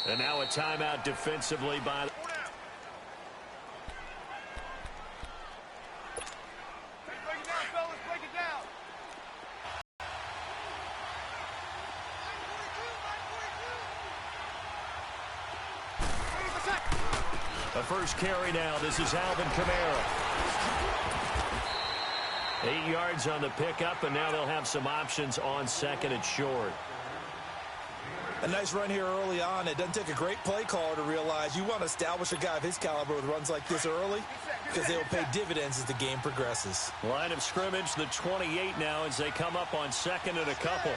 And now a timeout defensively by... The first carry now. This is Alvin Kamara. 8 yards on the pickup, and now they'll have some options on second and short. A nice run here early on. It doesn't take a great play caller to realize you want to establish a guy of his caliber with runs like this early because they will pay dividends as the game progresses. Line of scrimmage, the 28 now as they come up on second and a couple.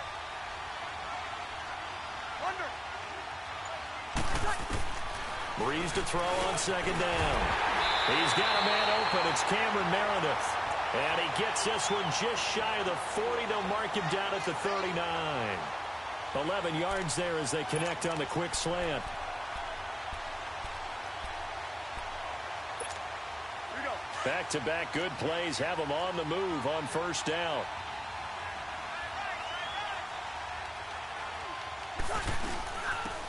Breeze to throw on second down. He's got a man open. It's Cameron Meredith. And he gets this one just shy of the 40. They'll mark him down at the 39. 11 yards there as they connect on the quick slant. Back-to-back good plays have them on the move on first down.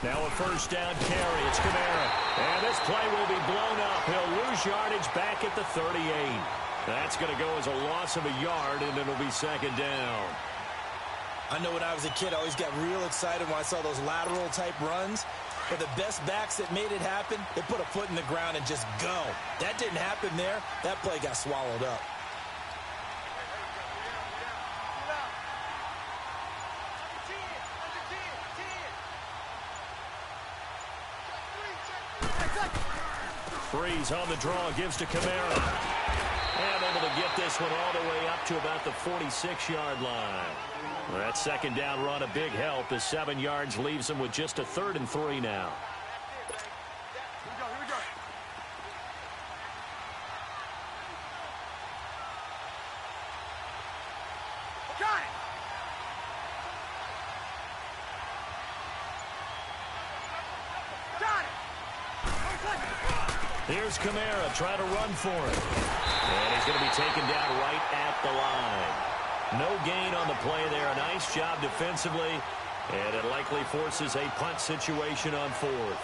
Now a first down carry. It's Kamara. And this play will be blown up. He'll lose yardage back at the 38. That's going to go as a loss of a yard, and it'll be second down. I know when I was a kid, I always got real excited when I saw those lateral-type runs. But the best backs that made it happen, they put a foot in the ground and just go. That didn't happen there. That play got swallowed up. Breeze on the draw, gives to Kamara. And able to get this one all the way up to about the 46-yard line. That second down run a big help as 7 yards leaves them with just a 3rd and 3 now. Here we go. Got it. Here's Kamara trying to run for it. And he's going to be taken down right at the line. No gain on the play there. A nice job defensively. And it likely forces a punt situation on 4th.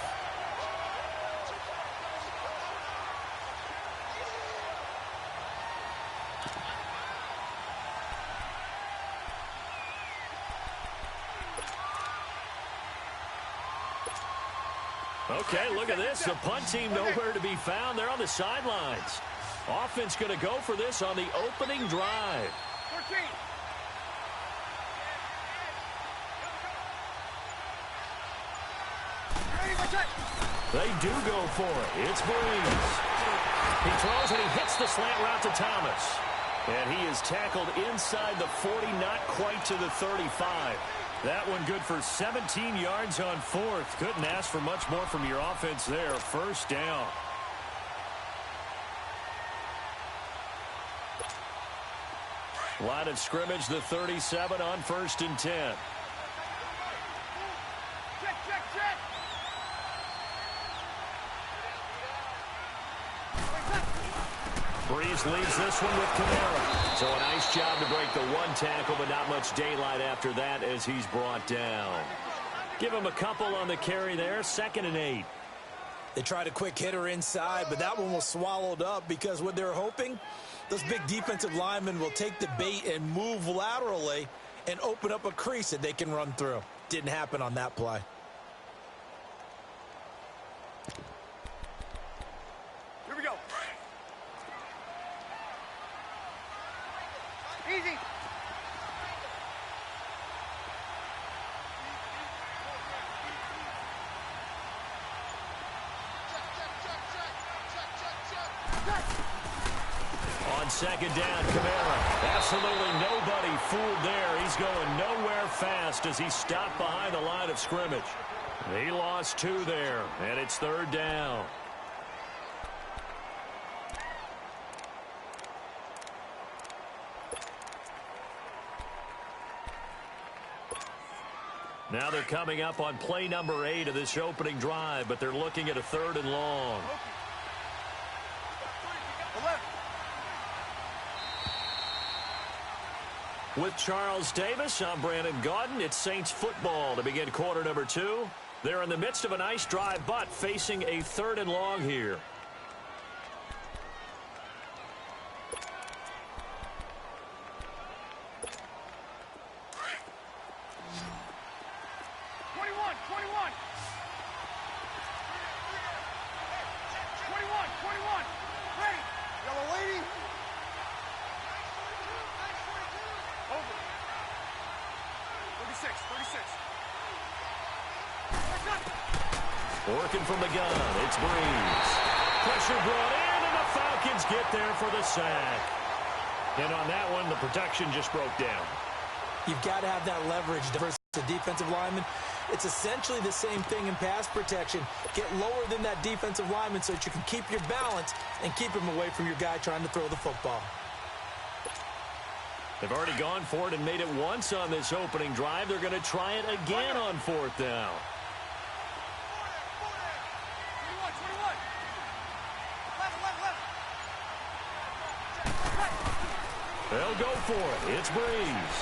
Okay, look at this. The punt team nowhere to be found. They're on the sidelines. Offense going to go for this on the opening drive. 14. They do go for it. It's Breeze. He throws and he hits the slant route to Thomas. And he is tackled inside the 40, not quite to the 35. That one good for 17 yards on 4th. Couldn't ask for much more from your offense there. First down. Line of scrimmage, the 37 on 1st and 10. Check. Breeze leaves this one with Kamara. So a nice job to break the one tackle, but not much daylight after that as he's brought down. Give him a couple on the carry there. 2nd and 8. They tried a quick hitter inside, but that one was swallowed up because what they're hoping, those big defensive linemen will take the bait and move laterally and open up a crease that they can run through. Didn't happen on that play. Here we go. Easy. On second down, Kamara. Absolutely nobody fooled there. He's going nowhere fast as he stopped behind the line of scrimmage. He lost 2 there, and it's 3rd down. Now they're coming up on play number 8 of this opening drive, but they're looking at a 3rd and long. With Charles Davis, I'm Brandon Gaudin. It's Saints football to begin quarter number 2. They're in the midst of a nice drive, but facing a 3rd and long here. Working from the gun, it's Breeze. Pressure brought in, and the Falcons get there for the sack. And on that one, the protection just broke down. You've got to have that leverage versus the defensive lineman. It's essentially the same thing in pass protection. Get lower than that defensive lineman so that you can keep your balance and keep him away from your guy trying to throw the football. They've already gone for it and made it once on this opening drive. They're going to try it again on 4th down. They'll go for it. It's Breeze.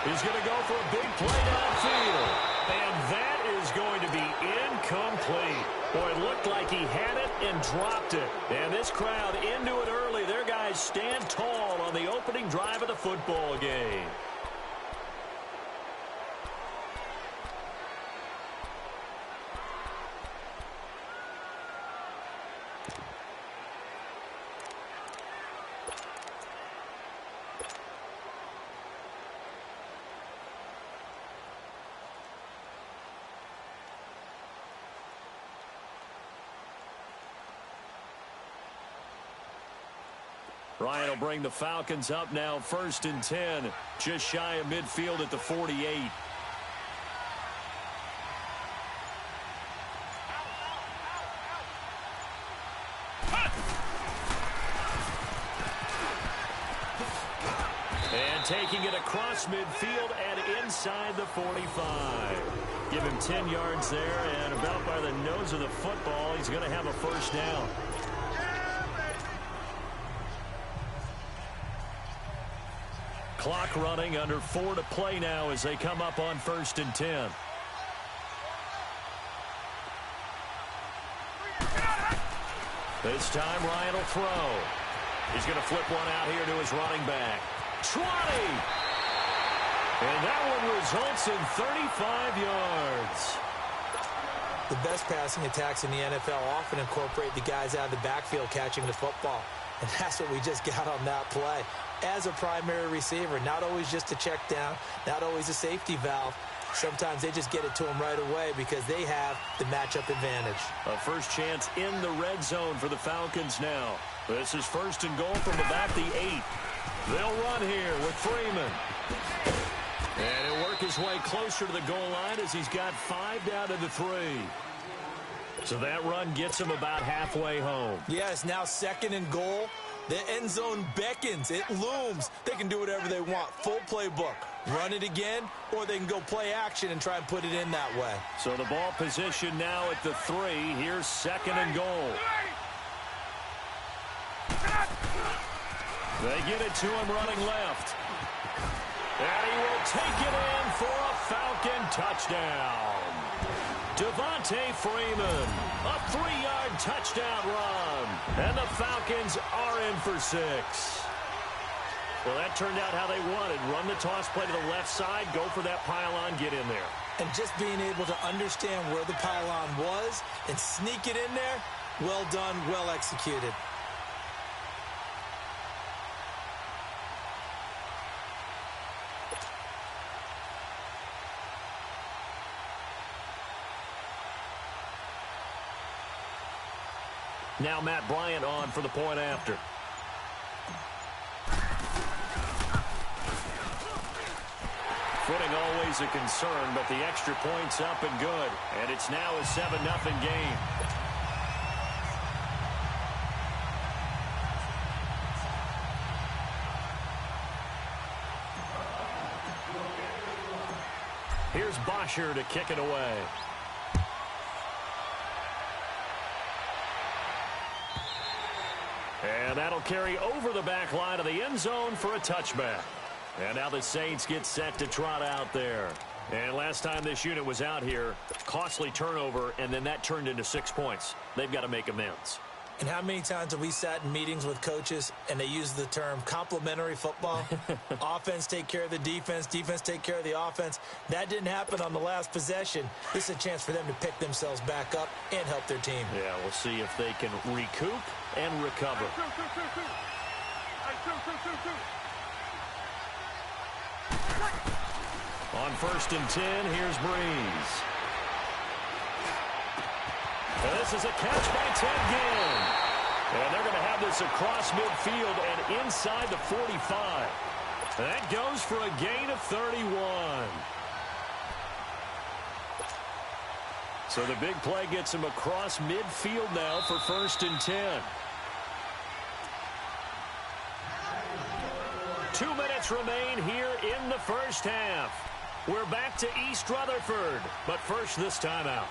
He's going to go for a big play downfield. And that is going to be incomplete. Boy, it looked like he had it and dropped it. And this crowd into it early. Their guys stand tall on the opening drive of the football game. Ryan will bring the Falcons up now 1st and 10. Just shy of midfield at the 48. And taking it across midfield and inside the 45. Give him 10 yards there, and about by the nose of the football, he's going to have a 1st down. Clock running, under 4 to play now as they come up on 1st and 10. This time Ryan will throw. He's going to flip one out here to his running back. 20! And that one results in 35 yards. The best passing attacks in the NFL often incorporate the guys out of the backfield catching the football. And that's what we just got on that play. As a primary receiver, not always just a check down, not always a safety valve. Sometimes they just get it to them right away because they have the matchup advantage. A first chance in the red zone for the Falcons now. This is 1st and goal from about the 8. They'll run here with Freeman. And he'll work his way closer to the goal line as he's got 5 down to the 3. So that run gets him about halfway home. Yes, now 2nd and goal. The end zone beckons. It looms. They can do whatever they want. Full playbook. Run it again, or they can go play action and try and put it in that way. So the ball position now at the 3. Here's 2nd and goal. They get it to him running left. And he will take it in for a Falcon touchdown. Devontae Freeman, a 3-yard touchdown run. And the Falcons are in for 6. Well, that turned out how they wanted. Run the toss play to the left side, go for that pylon, get in there. And just being able to understand where the pylon was and sneak it in there, well done, well executed. Now Matt Bryant on for the point after. Footing always a concern, but the extra point's up and good. And it's now a 7-0 game. Here's Bosher to kick it away. And that'll carry over the back line of the end zone for a touchback. And now the Saints get set to trot out there. And last time this unit was out here, costly turnover, and then that turned into 6 points. They've got to make amends. And how many times have we sat in meetings with coaches and they use the term complementary football? Offense take care of the defense, defense take care of the offense. That didn't happen on the last possession. This is a chance for them to pick themselves back up and help their team. Yeah, we'll see if they can recoup and recover. On 1st and 10, here's Breeze. And this is a catch by Ted Ginn. And they're going to have this across midfield and inside the 45. That goes for a gain of 31. So the big play gets him across midfield now for 1st and 10. 2 minutes remain here in the first half. We're back to East Rutherford, but first this time out.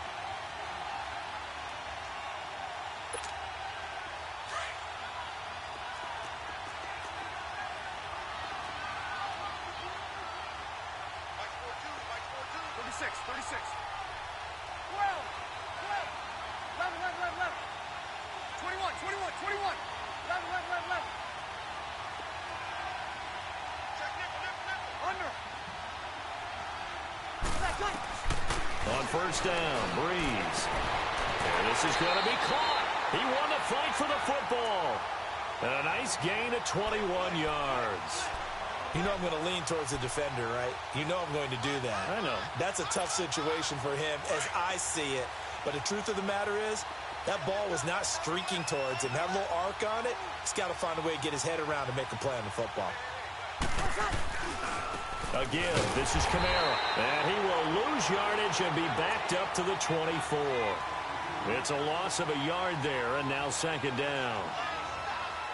On 1st down, Breeze. And this is going to be caught. He won the fight for the football. And a nice gain of 21 yards. You know I'm going to lean towards the defender, right? You know I'm going to do that. I know. That's a tough situation for him as I see it. But the truth of the matter is, that ball was not streaking towards him. That little arc on it, he's got to find a way to get his head around to make a play on the football. Again, this is Kamara. And he will lose yardage and be backed up to the 24. It's a loss of a yard there, and now 2nd down.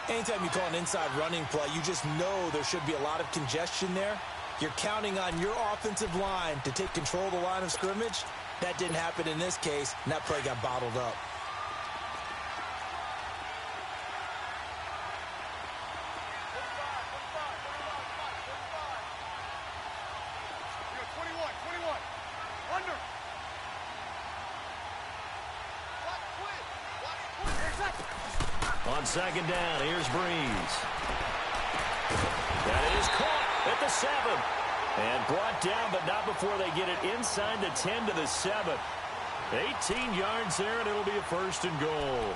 Anytime you call an inside running play, you just know there should be a lot of congestion there. You're counting on your offensive line to take control of the line of scrimmage. That didn't happen in this case, and that play got bottled up. On 2nd down, here's Breeze. That is caught at the 7. And brought down, but not before they get it inside the 10 to the 7. 18 yards there, and it'll be a 1st and goal.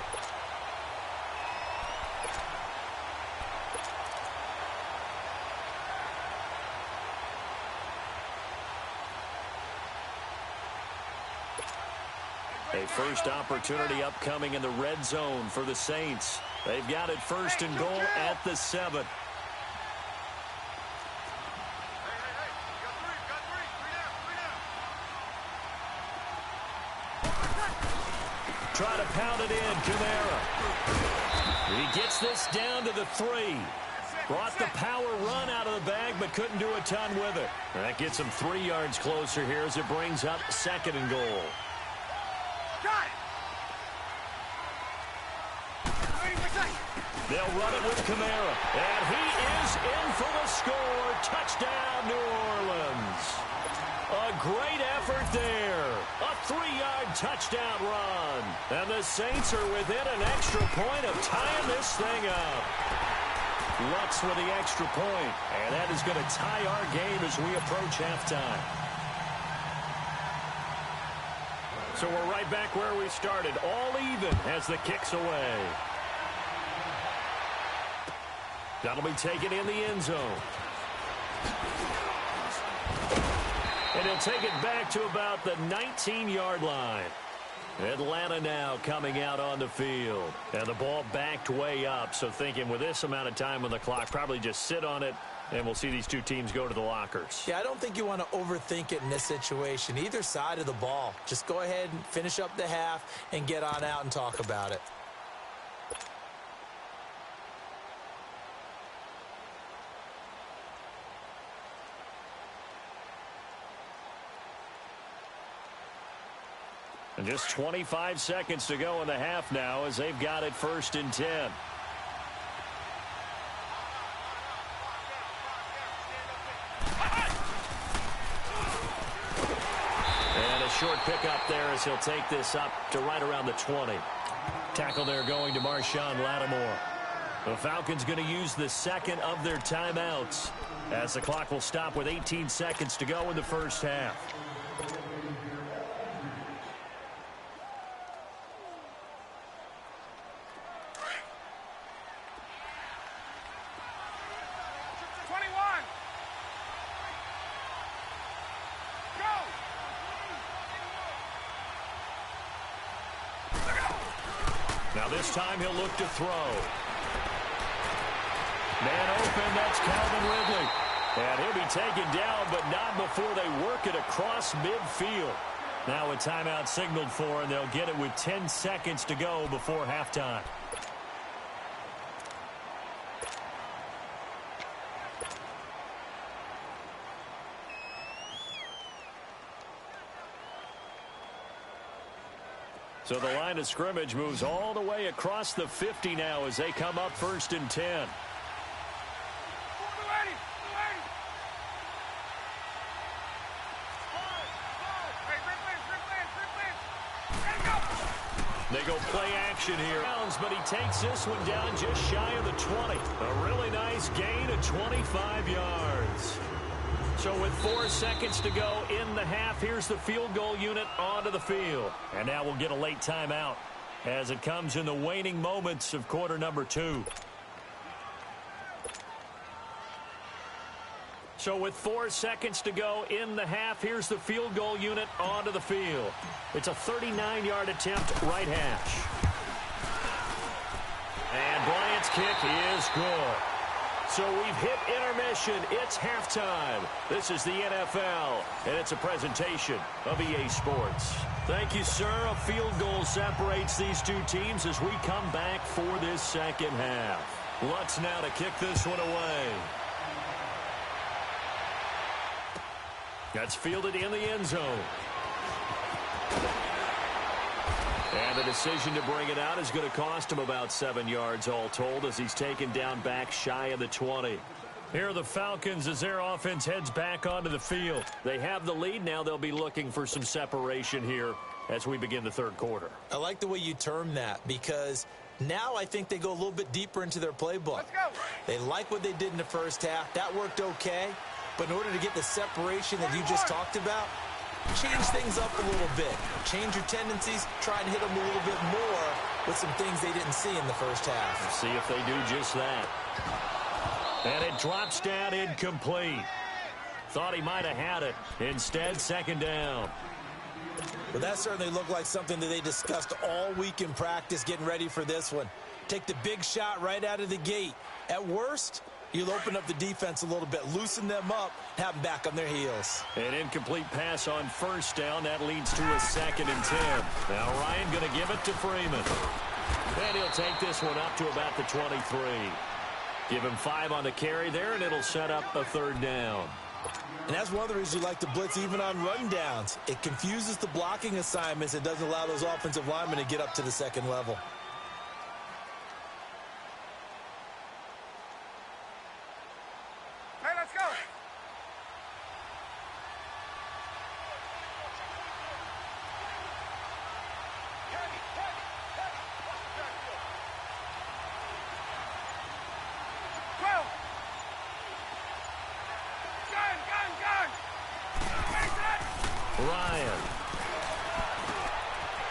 A first opportunity upcoming in the red zone for the Saints. They've got it 1st and goal at the 7. Try to pound it in, Kamara. He gets this down to the 3. Brought the power run out of the bag, but couldn't do a ton with it. That gets him 3 yards closer here as it brings up 2nd and goal. Got it. They'll run it with Kamara. And he is in for the score. Touchdown, New Orleans. A great effort there. A 3-yard touchdown run. And the Saints are within an extra point of tying this thing up. Lutz with the extra point. And that is going to tie our game as we approach halftime. So we're right back where we started. All even as the kick's away. That'll be taken in the end zone. And he'll take it back to about the 19-yard line. Atlanta now coming out on the field. And the ball backed way up. So thinking with this amount of time on the clock, probably just sit on it, and we'll see these two teams go to the lockers. Yeah, I don't think you want to overthink it in this situation. Either side of the ball. Just go ahead and finish up the half and get on out and talk about it. And just 25 seconds to go in the half now as they've got it 1st and 10. A short pickup there as he'll take this up to right around the 20. Tackle there going to Marshawn Lattimore. The Falcons going to use the second of their timeouts as the clock will stop with 18 seconds to go in the first half. Now this time he'll look to throw. Man open, that's Calvin Ridley. And he'll be taken down, but not before they work it across midfield. Now a timeout signaled for, and they'll get it with 10 seconds to go before halftime. So the line of scrimmage moves all the way across the 50 now as they come up 1st and 10. They go play action here. But he takes this one down just shy of the 20. A really nice gain of 25 yards. So with 4 seconds to go in the half, here's the field goal unit onto the field. And now we'll get a late timeout as it comes in the waning moments of quarter number 2. So with 4 seconds to go in the half, here's the field goal unit onto the field. It's a 39-yard attempt, right hash. And Bryant's kick is good. So we've hit intermission. It's halftime. This is the NFL, and it's a presentation of EA Sports. Thank you, sir. A field goal separates these two teams as we come back for this second half. Lutz now to kick this one away. That's fielded in the end zone. And the decision to bring it out is going to cost him about 7 yards all told as he's taken down back shy of the 20. Here are the Falcons as their offense heads back onto the field. They have the lead. Now they'll be looking for some separation here as we begin the third quarter. I like the way you term that because now I think they go a little bit deeper into their playbook. Let's go. They like what they did in the first half. That worked okay. But in order to get the separation that you just talked about, change things up a little bit. Change your tendencies. Try and hit them a little bit more with some things they didn't see in the first half. See if they do just that. And it drops down incomplete. Thought he might have had it. Instead, second down. But that certainly looked like something that they discussed all week in practice getting ready for this one. Take the big shot right out of the gate. At worst, you'll open up the defense a little bit, loosen them up, have them back on their heels. An incomplete pass on first down. That leads to a 2nd and 10. Now Ryan going to give it to Freeman. And he'll take this one up to about the 23. Give him 5 on the carry there, and it'll set up a 3rd down. And that's one of the reasons you like to blitz even on rundowns. It confuses the blocking assignments. It doesn't allow those offensive linemen to get up to the second level. Hey, let's go. Ryan.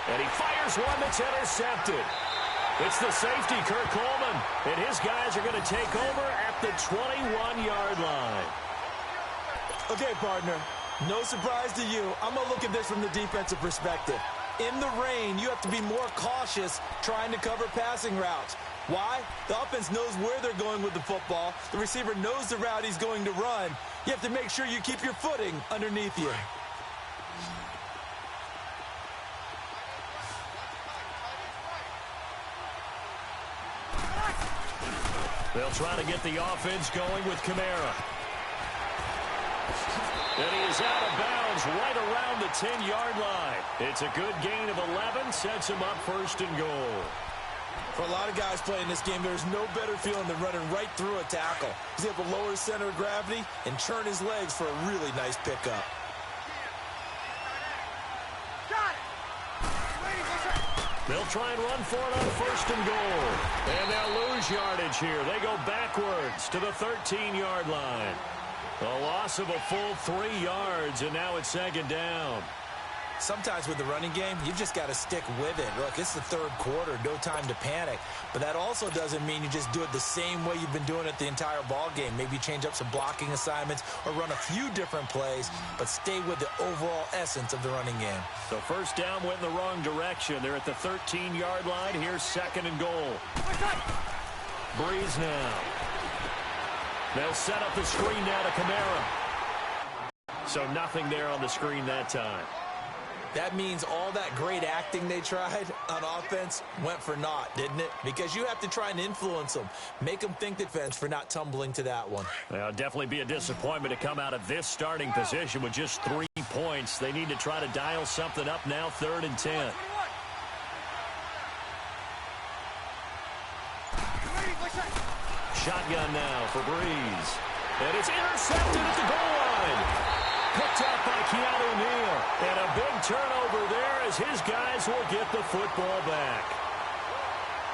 And he fires one that's intercepted. It's the safety, Kirk Coleman. And his guys are going to take over at the 21-yard line. Okay, partner, no surprise to you. I'm going to look at this from the defensive perspective. In the rain, you have to be more cautious trying to cover passing routes. Why? The offense knows where they're going with the football. The receiver knows the route he's going to run. You have to make sure you keep your footing underneath you. They'll try to get the offense going with Kamara. And he is out of bounds right around the 10-yard line. It's a good gain of 11, sets him up 1st and goal. For a lot of guys playing this game, there's no better feeling than running right through a tackle. He's able to lower his center of gravity and churn his legs for a really nice pickup. They'll try and run for it on first and goal. And they'll lose yardage here. They go backwards to the 13-yard line. A loss of a full 3 yards, and now it's second down. Sometimes with the running game, you've just got to stick with it. Look, it's the third quarter, no time to panic. But that also doesn't mean you just do it the same way you've been doing it the entire ball game. Maybe change up some blocking assignments or run a few different plays, but stay with the overall essence of the running game. So first down went in the wrong direction. They're at the 13-yard line. Here's second and goal. Breeze now. They'll set up the screen now to Kamara. So nothing there on the screen that time. That means all that great acting they tried on offense went for naught, didn't it? Because you have to try and influence them. Make them think defense for not tumbling to that one. Well, definitely be a disappointment to come out of this starting position with just 3 points. They need to try to dial something up now, 3rd and 10. Shotgun now for Breeze. And it's intercepted at the goal line. Picked up by Keanu Neal. And a big turnover there as his guys will get the football back.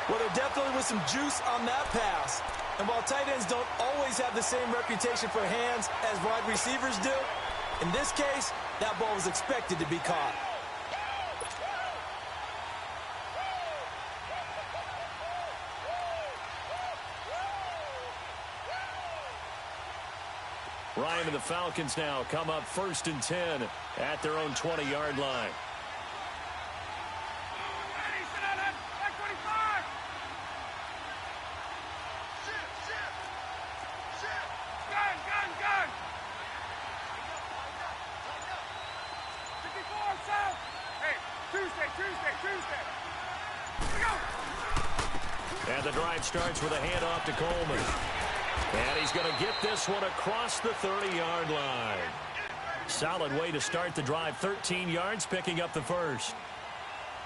Well, there definitely was some juice on that pass. And while tight ends don't always have the same reputation for hands as wide receivers do, in this case, that ball was expected to be caught. Ryan and the Falcons now come up 1st and 10 at their own 20-yard line. And the drive starts with a handoff to Coleman. And he's going to get this one across the 30-yard line. Solid way to start the drive. 13 yards, picking up the first.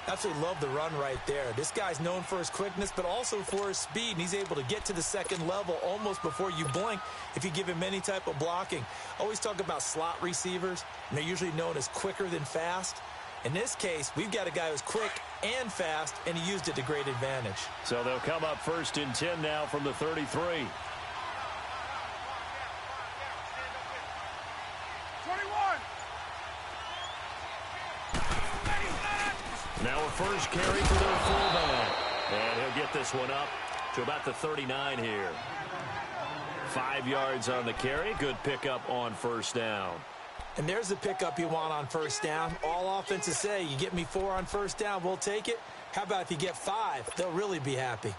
Absolutely love the run right there. This guy's known for his quickness, but also for his speed. And he's able to get to the second level almost before you blink if you give him any type of blocking. Always talk about slot receivers, and they're usually known as quicker than fast. In this case, we've got a guy who's quick and fast, and he used it to great advantage. So they'll come up 1st and 10 now from the 33. Now a first carry for their fullback. And he'll get this one up to about the 39 here. 5 yards on the carry. Good pickup on first down. And there's the pickup you want on first down. All offenses say, you get me 4 on first down, we'll take it. How about if you get 5? They'll really be happy.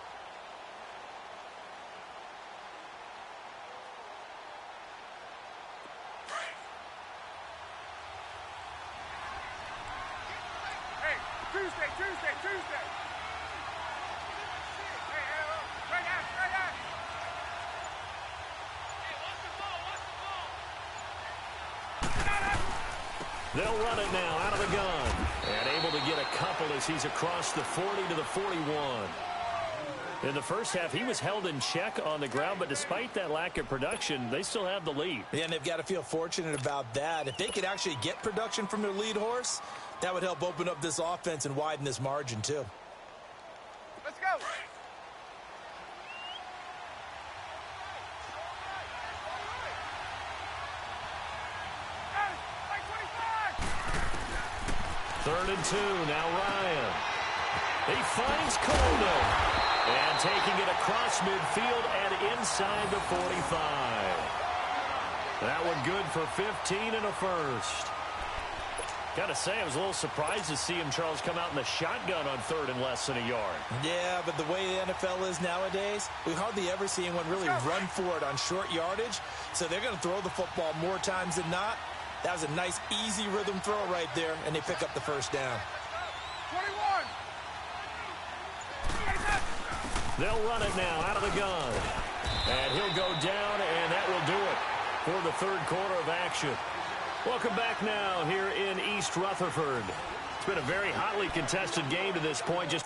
Tuesday. They'll run it now out of the gun. And able to get a couple as he's across the 40 to the 41. In the first half, he was held in check on the ground, but despite that lack of production, they still have the lead. Yeah, and they've got to feel fortunate about that. If they could actually get production from their lead horse, that would help open up this offense and widen this margin, too. Let's go. Third and 2, now Ryan. He finds Coleman. And taking it across midfield and inside the 45. That one good for 15 and a first. Gotta say, I was a little surprised to see him, Charles, come out in the shotgun on 3rd and less than a yard. Yeah, but the way the NFL is nowadays, we hardly ever see anyone really run for it on short yardage. So they're going to throw the football more times than not. That was a nice, easy rhythm throw right there, and they pick up the first down. 21. They'll run it now out of the gun. And he'll go down, and that will do it for the third quarter of action. Welcome back now here in East Rutherford. It's been a very hotly contested game to this point. Just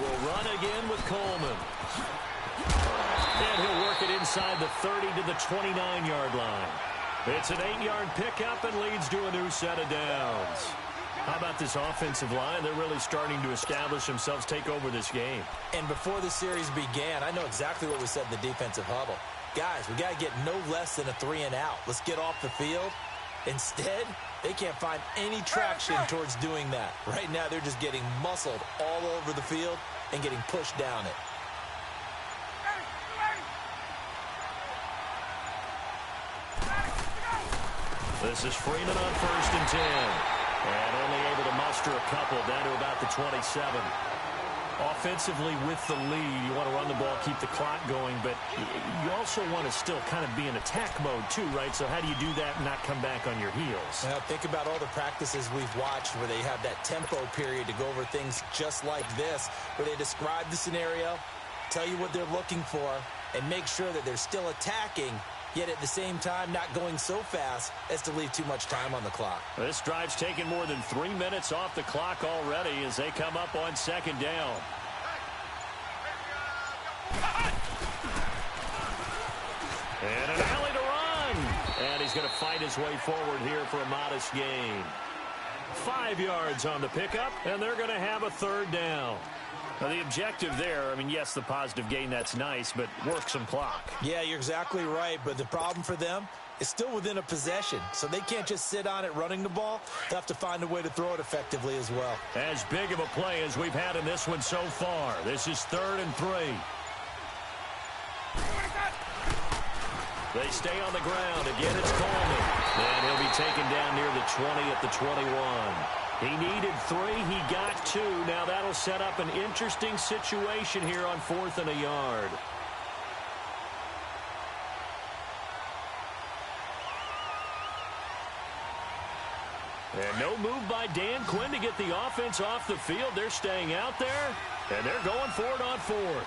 will run again with Coleman. And he'll work it inside the 30 to the 29-yard line. It's an 8-yard pickup and leads to a new set of downs. How about this offensive line? They're really starting to establish themselves, take over this game. And before the series began, I know exactly what we said in the defensive huddle. Guys, we got to get no less than a 3-and-out. Let's get off the field. Instead, they can't find any traction towards doing that. Right now, they're just getting muscled all over the field and getting pushed down it. This is Freeman on 1st and 10. And only able to muster a couple down to about the 27. Offensively with the lead, you want to run the ball, keep the clock going, but you also want to still kind of be in attack mode too, right? So how do you do that and not come back on your heels? Now, think about all the practices we've watched where they have that tempo period to go over things just like this, where they describe the scenario, tell you what they're looking for, and make sure that they're still attacking, yet at the same time not going so fast as to leave too much time on the clock. This drive's taken more than 3 minutes off the clock already as they come up on 2nd down. And an alley to run. And he's going to fight his way forward here for a modest gain. 5 yards on the pickup, and they're going to have a 3rd down. Now, the objective there, I mean, yes, the positive gain, that's nice, but work some clock. Yeah, you're exactly right, but the problem for them is still within a possession, so they can't just sit on it running the ball. They'll have to find a way to throw it effectively as well. As big of a play as we've had in this one so far. This is 3rd and 3. They stay on the ground. Again, it's Coleman. And he'll be taken down near the 20 at the 21. He needed 3. He got 2. Now that'll set up an interesting situation here on 4th and a yard. And no move by Dan Quinn to get the offense off the field. They're staying out there, and they're going for it on 4th.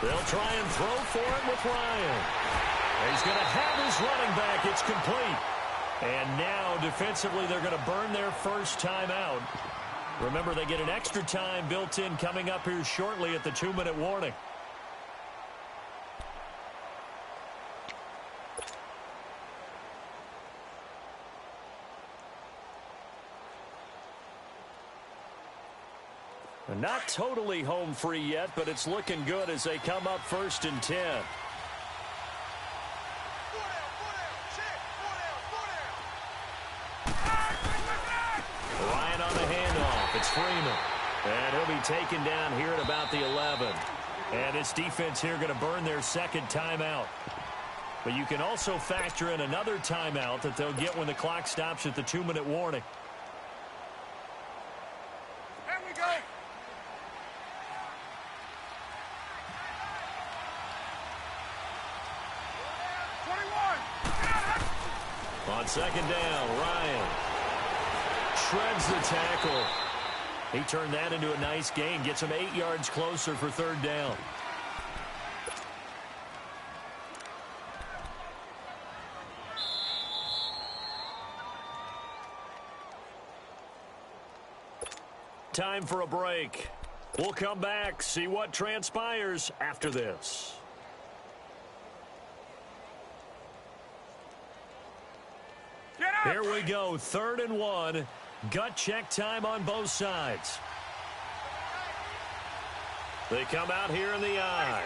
They'll try and throw for it with Ryan. He's going to have his running back. It's complete. And now, defensively, they're going to burn their first timeout. Remember, they get an extra time built in coming up here shortly at the 2-minute warning. Not totally home free yet, but it's looking good as they come up 1st and 10. Ryan on the handoff. It's Freeman. And he'll be taken down here at about the 11. And this defense here going to burn their 2nd timeout. But you can also factor in another timeout that they'll get when the clock stops at the 2-minute warning. Here we go. On 2nd down, Ryan shreds the tackle. He turned that into a nice gain. Gets him 8 yards closer for 3rd down. Time for a break. We'll come back, see what transpires after this. Here we go, 3rd and 1. Gut check time on both sides. They come out here in the eye.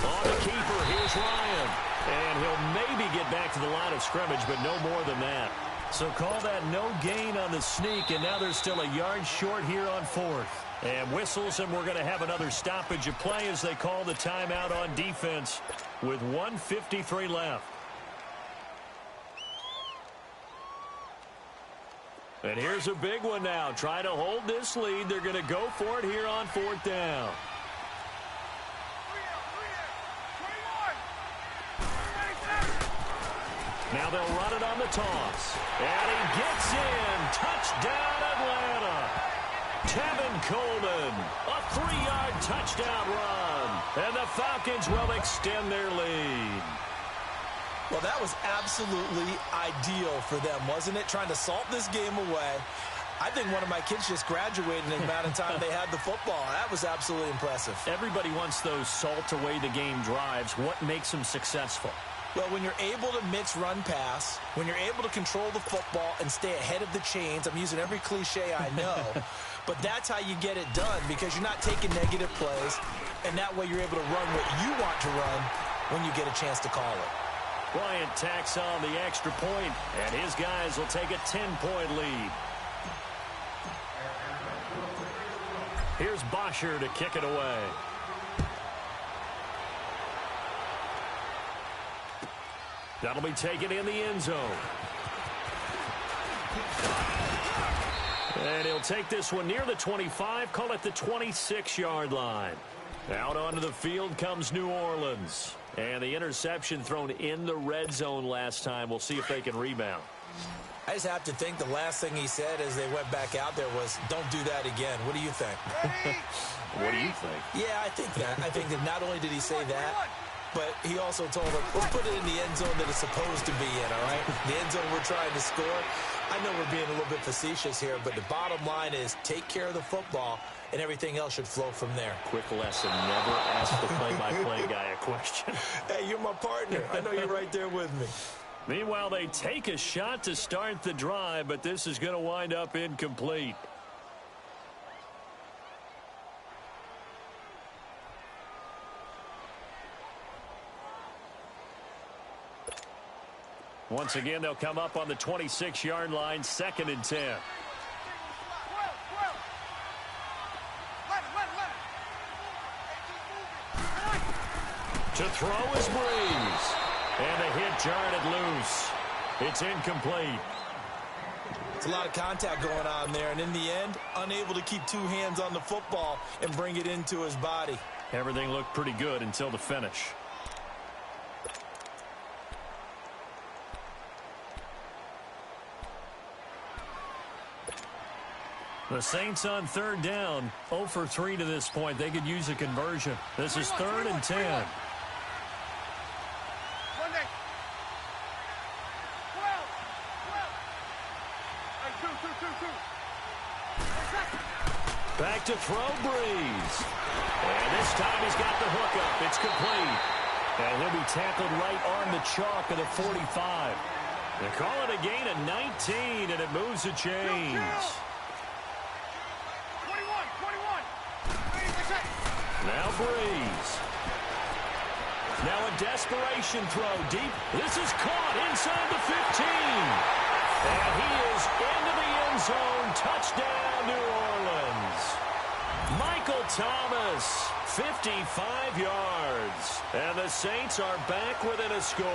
On the keeper, here's Ryan. And he'll maybe get back to the line of scrimmage, but no more than that. So call that no gain on the sneak, and now they're still a yard short here on 4th. And whistles, and we're going to have another stoppage of play as they call the timeout on defense with 1:53 left. And here's a big one now. Try to hold this lead. They're going to go for it here on 4th down. Now they'll run it on the toss. And he gets in. Touchdown, Atlanta. Tevin Coleman. A 3-yard touchdown run. And the Falcons will extend their lead. Well, that was absolutely ideal for them, wasn't it? Trying to salt this game away. I think one of my kids just graduated in the amount of time they had the football. That was absolutely impressive. Everybody wants those salt-away-the-game drives. What makes them successful? Well, when you're able to mix run-pass, when you're able to control the football and stay ahead of the chains, I'm using every cliche I know, but that's how you get it done because you're not taking negative plays, and that way you're able to run what you want to run when you get a chance to call it. Bryant tacks on the extra point, and his guys will take a 10-point lead. Here's Bosher to kick it away. That'll be taken in the end zone. And he'll take this one near the 25, call it the 26-yard line. Out onto the field comes New Orleans. And the interception thrown in the red zone last time. We'll see if they can rebound. I just have to think the last thing he said as they went back out there was, don't do that again. What do you think? What do you think? Yeah, I think that. I think that not only did he say that, but he also told them, let's put it in the end zone that it's supposed to be in, all right? The end zone we're trying to score. I know we're being a little bit facetious here, but the bottom line is take care of the football, and everything else should flow from there. Quick lesson, never ask the play-by-play guy a question. Hey, you're my partner. I know you're right there with me. Meanwhile, they take a shot to start the drive, but this is going to wind up incomplete. Once again, they'll come up on the 26-yard line, 2nd and 10. To throw is Breeze. And the hit jarred it loose. It's incomplete. It's a lot of contact going on there, and in the end, unable to keep two hands on the football and bring it into his body. Everything looked pretty good until the finish. The Saints on 3rd down, 0 for 3 to this point. They could use a conversion. This is 3rd and 10. Back to throw, Breeze. And this time he's got the hook up. It's complete. And he'll be tackled right on the chalk of the 45. They call it a gain of 19, and it moves the chains. Now Breeze. Now a desperation throw deep. This is caught inside the 15. And he is into the end zone. Touchdown, New Orleans. Michael Thomas, 55 yards. And the Saints are back within a score.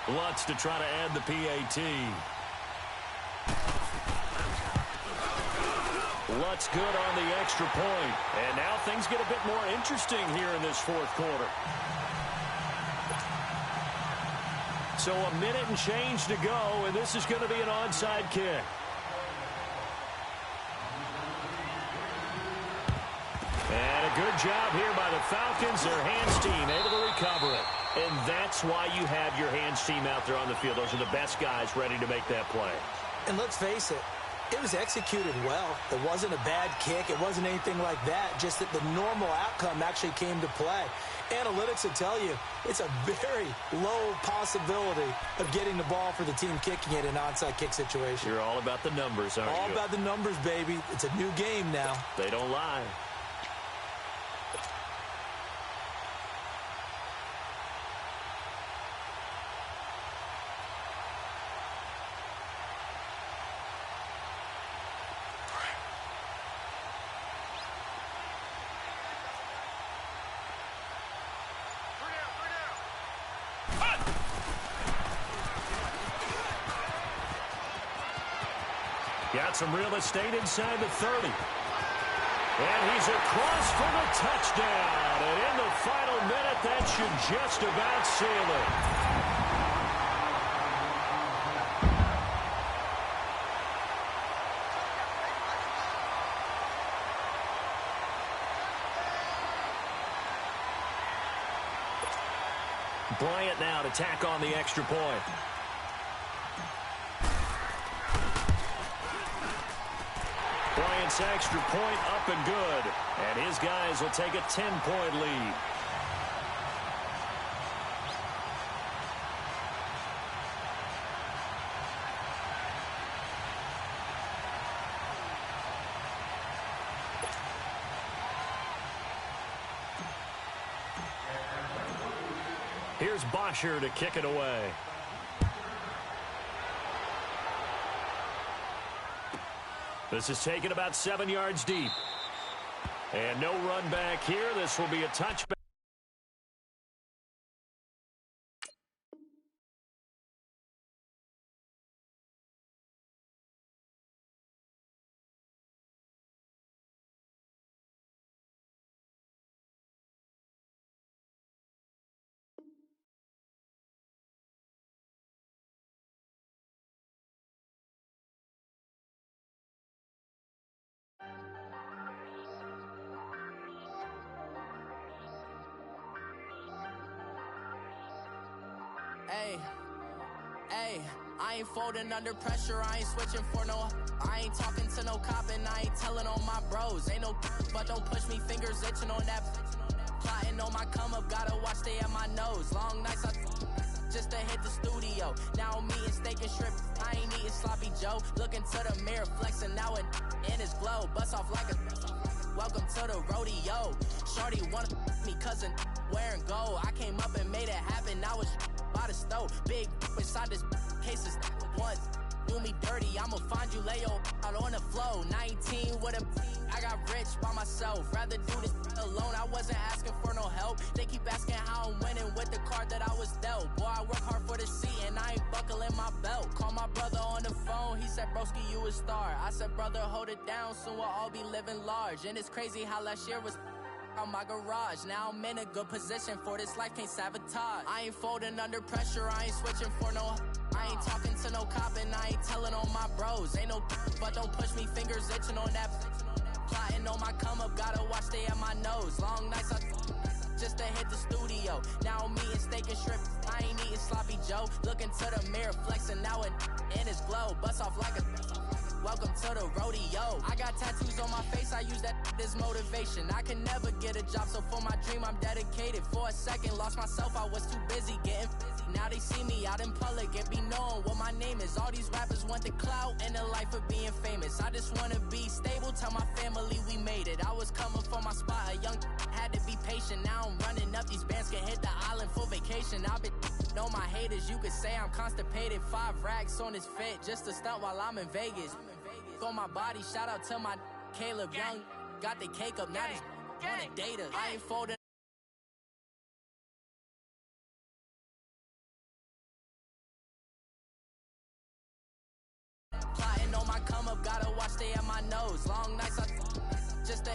Lutz to try to add the PAT. Lutz good on the extra point. And now things get a bit more interesting here in this 4th quarter. So a minute and change to go, and this is going to be an onside kick. And a good job here by the Falcons. Their hands team able to recover it. And that's why you have your hands team out there on the field. Those are the best guys ready to make that play. And let's face it, it was executed well. It wasn't a bad kick. It wasn't anything like that. Just that the normal outcome actually came to play. Analytics will tell you it's a very low possibility of getting the ball for the team kicking it in an onside kick situation. You're all about the numbers, aren't you? All about the numbers, baby. It's a new game now. They don't lie. Got some real estate inside the 30. And he's across for the touchdown. And in the final minute, that should just about seal it. Bryant now to tack on the extra point. Bryant's extra point up and good. And his guys will take a 10-point lead. Here's Bosher to kick it away. This is taken about 7 yards deep. And no run back here. This will be a touchback. Hey, I ain't folding under pressure, I ain't switching for no. I ain't talking to no cop and I ain't telling on my bros. Ain't no but don't push me, fingers itching on that. Plotting on my come up, gotta watch stay at my nose. Long nights just to hit the studio. Now I'm eating steak and shrimp, I ain't eating sloppy Joe. Looking to the mirror, flexing now it in his glow. Bust off like a welcome to the rodeo. Shorty wanna me cousin wearing gold. I came up and made it happen, now it's by the stove. Big inside this cases once do me dirty, I'ma find you lay out on the floor. 19 with a I got rich by myself, rather do this alone. I wasn't asking for no help, they keep asking how I'm winning with the card that I was dealt. Boy, I work hard for the seat and I ain't buckling my belt. Call my brother on the phone, he said broski you a star. I said brother hold it down, soon we'll all be living large. And it's crazy how last year was on my garage. Now I'm in a good position for this life, can't sabotage. I ain't folding under pressure, I ain't switching for no. I ain't talking to no cop and I ain't telling on my bros. Ain't no but don't push me, fingers itching on that. Plotting on my come up, gotta watch stay at my nose. Long nights just to hit the studio. Now I'm eating steak and shrimp, I ain't eating sloppy Joe. Looking to the mirror, flexing now it in his glow. Bust off like a welcome to the rodeo. I got tattoos on my face, I use that as motivation. I can never get a job, so for my dream I'm dedicated. For a second, lost myself, I was too busy getting busy. Now they see me out in public and be knowing what my name is. All these rappers want the clout and the life of being famous. I just wanna be stable, tell my family we made it. I was coming for my spot, a young had to be patient. Now I'm running up, these bands can hit the island for vacation. I've been know my haters, you could say I'm constipated. 5 racks on his fit, just to stunt while I'm in Vegas. On my body, shout out to my Caleb Young. Got the cake up, now he's wanna date us. I ain't folding. Plotting on my come up, gotta watch stay at my nose. Long nights just to